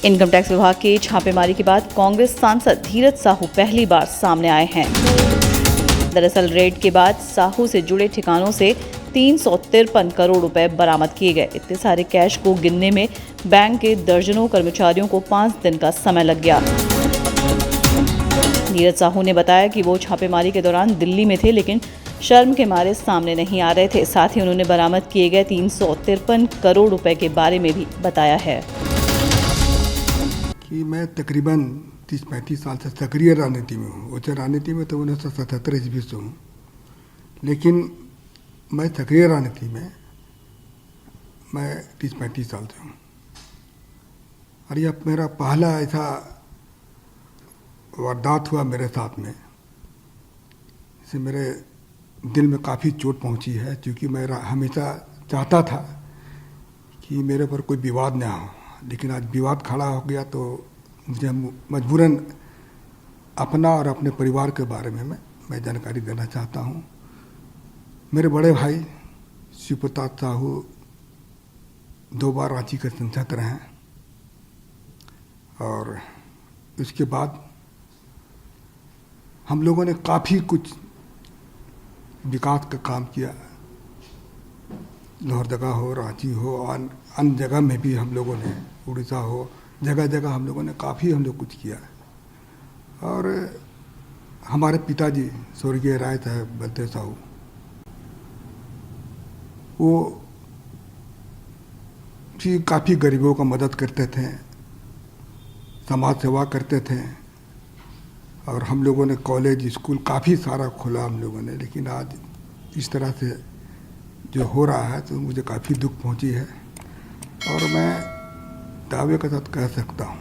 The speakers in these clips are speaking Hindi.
इनकम टैक्स विभाग की छापेमारी के बाद कांग्रेस सांसद धीरज साहू पहली बार सामने आए हैं। दरअसल रेड के बाद साहू से जुड़े ठिकानों से 353 करोड़ रुपए बरामद किए गए। इतने सारे कैश को गिनने में बैंक के दर्जनों कर्मचारियों को 5 दिन का समय लग गया। धीरज साहू ने बताया कि वो छापेमारी के दौरान दिल्ली में थे, लेकिन शर्म के मारे सामने नहीं आ रहे थे। साथ ही उन्होंने बरामद किए गए 353 करोड़ रुपए के बारे में भी बताया है कि मैं तकरीबन 30-35 साल से सक्रिय राजनीति में हूँ। उच्च राजनीति में तो 1977 ईस्वी से हूँ, लेकिन मैं सक्रिय राजनीति में मैं 30-35 साल से हूँ। और यह मेरा पहला ऐसा वारदात हुआ मेरे साथ में, इससे मेरे दिल में काफ़ी चोट पहुँची है, क्योंकि मैं हमेशा चाहता था कि मेरे पर कोई विवाद ना हो, लेकिन आज विवाद खड़ा हो गया तो मुझे मजबूरन अपना और अपने परिवार के बारे में मैं जानकारी देना चाहता हूँ। मेरे बड़े भाई शिव प्रताप साहू 2 बार रांची के सांसद रहे हैं, और उसके बाद हम लोगों ने काफ़ी कुछ विकास का काम किया। लोहरदगा हो, रांची हो, अन्य जगह में भी हम लोगों ने, उड़ीसा हो, जगह जगह हम लोगों ने काफ़ी कुछ किया। और हमारे पिताजी स्वर्गीय राय साहब बलदेव साहू, वो भी काफ़ी गरीबों का मदद करते थे, समाज सेवा करते थे, और हम लोगों ने कॉलेज स्कूल काफ़ी सारा खोला हम लोगों ने। लेकिन आज इस तरह से जो हो रहा है तो मुझे काफ़ी दुख पहुंची है, और मैं दावे के साथ कह सकता हूं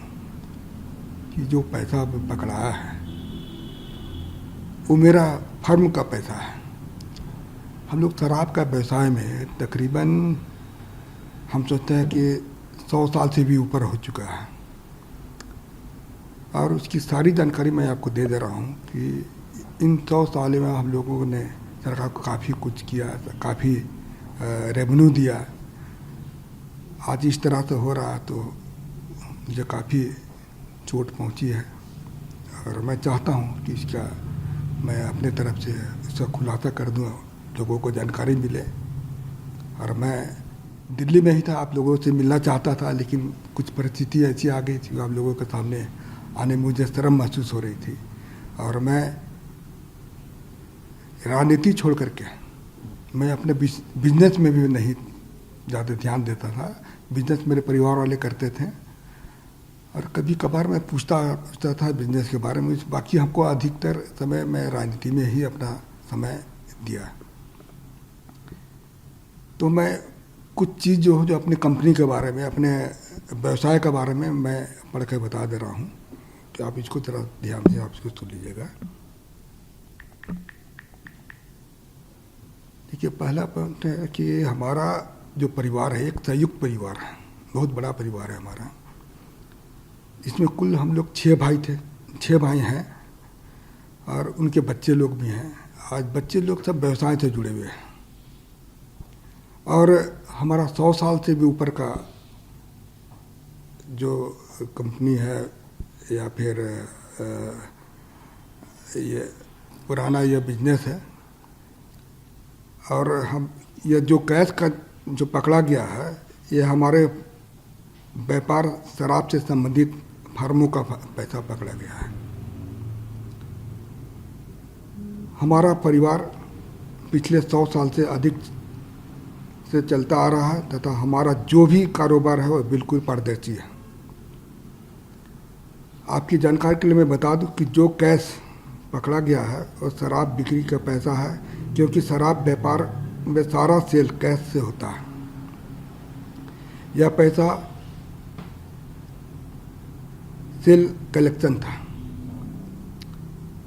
कि जो पैसा पकड़ाया है वो मेरा फर्म का पैसा है। हम लोग शराब का व्यवसाय में तकरीबन हम सोचते हैं कि 100 साल से भी ऊपर हो चुका है, और उसकी सारी जानकारी मैं आपको दे रहा हूँ कि इन 100 साल में हम लोगों ने सरकार को काफ़ी कुछ किया, काफ़ी रेवेन्यू दिया। आज इस तरह से हो रहा है तो मुझे काफ़ी चोट पहुंची है, और मैं चाहता हूं कि इसका मैं अपने तरफ से इसका खुलासा कर दूं, लोगों को जानकारी मिले। और मैं दिल्ली में ही था, आप लोगों से मिलना चाहता था, लेकिन कुछ परिस्थिति ऐसी आ गई थी, आप लोगों के सामने आने में मुझे शर्म महसूस हो रही थी। और मैं राजनीति छोड़ करके मैं अपने बिजनेस में भी नहीं ज़्यादा ध्यान देता था। बिजनेस मेरे परिवार वाले करते थे, और कभी कभार मैं पूछता था बिजनेस के बारे में। बाकी हमको अधिकतर समय मैं राजनीति में ही अपना समय दिया। तो मैं कुछ चीज़ जो अपनी कंपनी के बारे में, अपने व्यवसाय के बारे में मैं पढ़ के बता दे रहा हूँ, कि आप इसको थोड़ा ध्यान से आप इसको सुन लीजिएगा। देखिए, पहला पॉइंट है कि हमारा जो परिवार है एक संयुक्त परिवार है, बहुत बड़ा परिवार है हमारा। इसमें कुल हम लोग 6 भाई थे, 6 भाई हैं, और उनके बच्चे लोग भी हैं। आज बच्चे लोग सब व्यवसाय से जुड़े हुए हैं, और हमारा 100 साल से भी ऊपर का जो कंपनी है, या फिर ये पुराना ये बिजनेस है। और हम ये जो कैश का जो पकड़ा गया है, ये हमारे व्यापार शराब से संबंधित फर्मों का पैसा पकड़ा गया है। हमारा परिवार पिछले 100 साल से अधिक से चलता आ रहा है, तथा हमारा जो भी कारोबार है वो बिल्कुल पारदर्शी है। आपकी जानकारी के लिए मैं बता दूं कि जो कैश पकड़ा गया है वो शराब बिक्री का पैसा है, क्योंकि शराब व्यापार में सारा सेल कैश से होता है। यह पैसा सेल कलेक्शन था।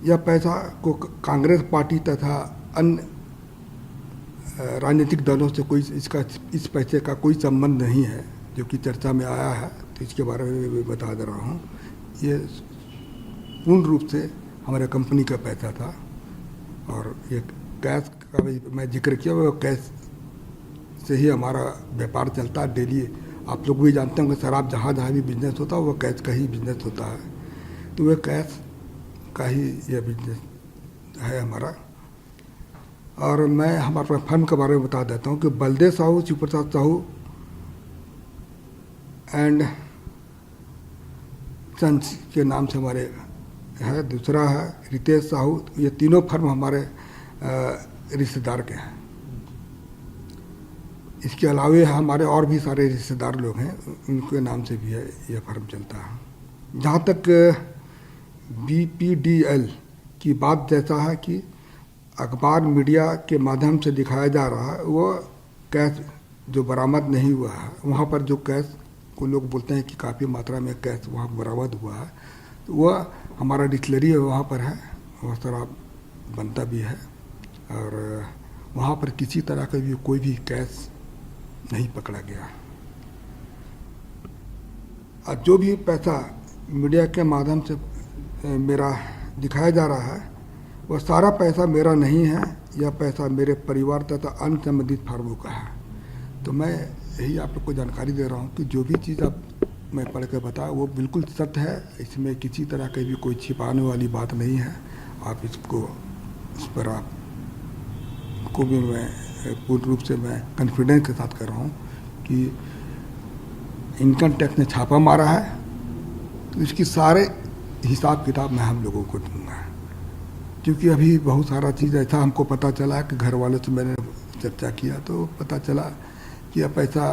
यह पैसा को कांग्रेस पार्टी तथा अन्य राजनीतिक दलों से इस पैसे का कोई संबंध नहीं है, जो कि चर्चा में आया है। तो इसके बारे में मैं बता दे रहा हूँ। ये पूर्ण रूप से हमारे कंपनी का पैसा था, और ये कैश का भी मैं जिक्र किया, वो कैश से ही हमारा व्यापार चलता है डेली। आप लोग भी जानते होंगे शराब जहाँ जहाँ भी बिजनेस होता है वो कैश का ही बिजनेस होता है, तो वह कैश का ही यह बिजनेस है हमारा। और मैं हमारे फर्म के बारे में बता देता हूँ कि बलदेव साहू, शिव प्रसाद साहू एंड सन्स के नाम से हमारे है। दूसरा है रितेश साहू, ये तीनों फर्म हमारे रिश्तेदार के हैं। इसके अलावे हमारे और भी सारे रिश्तेदार लोग हैं, उनके नाम से भी है यह फर्म चलता है। जहाँ तक BPDL की बात जैसा है कि अखबार मीडिया के माध्यम से दिखाया जा रहा है, वो कैश जो बरामद नहीं हुआ है, वहाँ पर जो कैश को लोग बोलते हैं कि काफ़ी मात्रा में कैश वहाँ बरामद हुआ है, तो वह हमारा डिस्टिलरी वहाँ पर है, वह शराब बनता भी है और वहाँ पर किसी तरह का भी कोई भी कैश नहीं पकड़ा गया। और जो भी पैसा मीडिया के माध्यम से मेरा दिखाया जा रहा है, वह सारा पैसा मेरा नहीं है, यह पैसा मेरे परिवार तथा अन्य संबंधित फार्मों का है। तो मैं यही आप लोग को जानकारी दे रहा हूँ कि जो भी चीज़ आप मैं पढ़ के बताया वो बिल्कुल सत्य है, इसमें किसी तरह की भी कोई छिपाने वाली बात नहीं है। आप इसको इस पर आप को भी मैं पूर्ण रूप से मैं कॉन्फिडेंस के साथ कर रहा हूँ कि इनकम टैक्स ने छापा मारा है, तो इसकी सारे हिसाब किताब मैं हम लोगों को दूंगा। क्योंकि अभी बहुत सारा चीज़ ऐसा हमको पता चला कि घर वालों से मैंने चर्चा किया तो पता चला कि यह पैसा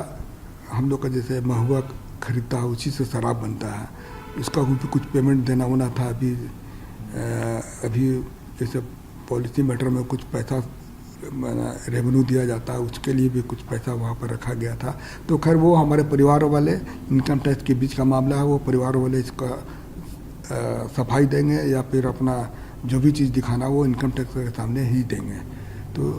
हम लोग का जैसे महुआ खरीदता है उसी से शराब बनता है, इसका भी कुछ पेमेंट देना होना था। अभी जैसे पॉलिसी मैटर में कुछ पैसा रेवेन्यू दिया जाता है, उसके लिए भी कुछ पैसा वहाँ पर रखा गया था। तो खैर वो हमारे परिवार वाले, इनकम टैक्स के बीच का मामला है, वो परिवार वाले इसका सफाई देंगे या फिर अपना जो भी चीज़ दिखाना वो इनकम टैक्स के सामने ही देंगे। तो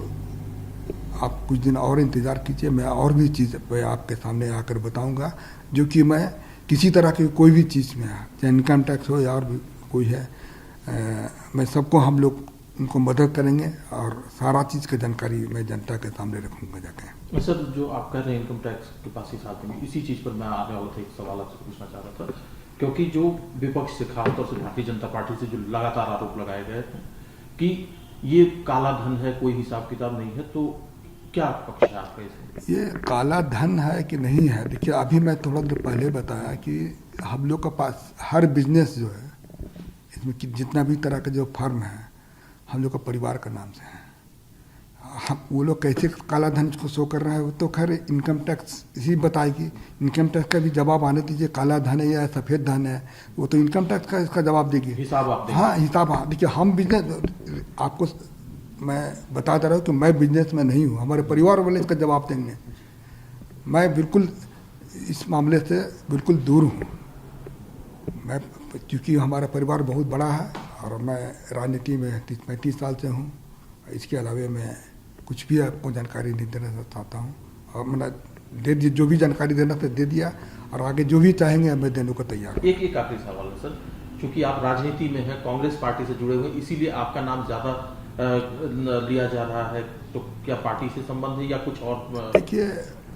आप कुछ दिन और इंतज़ार कीजिए, मैं और भी चीज़ पे आपके सामने आकर बताऊंगा, जो कि मैं किसी तरह की कोई भी चीज़ में चाहे इनकम टैक्स हो या और भी कोई है, मैं सबको हम लोग उनको मदद करेंगे और सारा चीज़ की जानकारी मैं जनता के सामने रखूँगा जाके। सर, जो आप कह रहे हैं इनकम टैक्स के पास ही साथ में, इसी चीज़ पर मैं आगे वाला था एक सवाल आपसे पूछना चाह रहा था, क्योंकि जो विपक्ष से खासतौर से भारतीय जनता पार्टी से जो लगातार आरोप लगाए गए कि ये काला धन है, कोई हिसाब किताब नहीं है, तो क्या पक्ष है आपका इसमें? ये काला धन है कि नहीं है, देखिए अभी मैं थोड़ा देर पहले बताया कि हम लोग के पास हर बिजनेस जो है इसमें जितना भी तरह का जो फर्म है हम लोग का परिवार का नाम से है। हम वो लोग कैसे काला धन इसको शो कर रहे हैं वो तो खैर इनकम टैक्स ही बताएगी। इनकम टैक्स का भी जवाब आने दीजिए, काला धन है या सफ़ेद धन है, वो तो इनकम टैक्स का इसका जवाब देगी, हिसाब आप देंगे। हाँ हिसाब। हाँ देखिए, हम बिजनेस आपको मैं बता दे रहा हूँ कि मैं बिजनेस में नहीं हूँ, हमारे परिवार वाले इसका जवाब देंगे। मैं बिल्कुल इस मामले से बिल्कुल दूर हूँ। मैं क्योंकि हमारा परिवार बहुत बड़ा है और मैं राजनीति में 35 साल से हूँ। इसके अलावे मैं कुछ भी आपको जानकारी नहीं देना चाहता हूँ और मैंने दे दी, जो भी जानकारी देना था दे दिया और आगे जो भी चाहेंगे मैं देने को तैयार हूँ। एक आखिरी सवाल है सर, क्योंकि आप राजनीति में हैं, कांग्रेस पार्टी से जुड़े हुए, इसीलिए आपका नाम ज़्यादा लिया जा रहा है, तो क्या पार्टी से संबंध है या कुछ और? देखिए,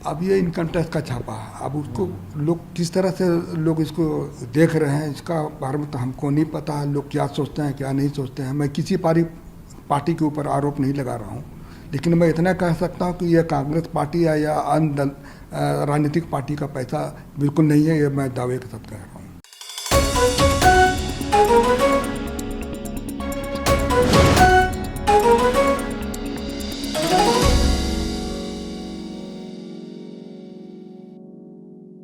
अब ये इनकम टैक्स का छापा है, अब उसको लोग किस तरह से लोग इसको देख रहे हैं इसका बारे में तो हमको नहीं पता है, लोग क्या सोचते हैं क्या नहीं सोचते हैं। मैं किसी पार्टी के ऊपर आरोप नहीं लगा रहा हूँ, लेकिन मैं इतना कह सकता हूँ कि यह कांग्रेस पार्टी या अन्य राजनीतिक पार्टी का पैसा बिल्कुल नहीं है, ये मैं दावे के साथ कह रहा हूँ।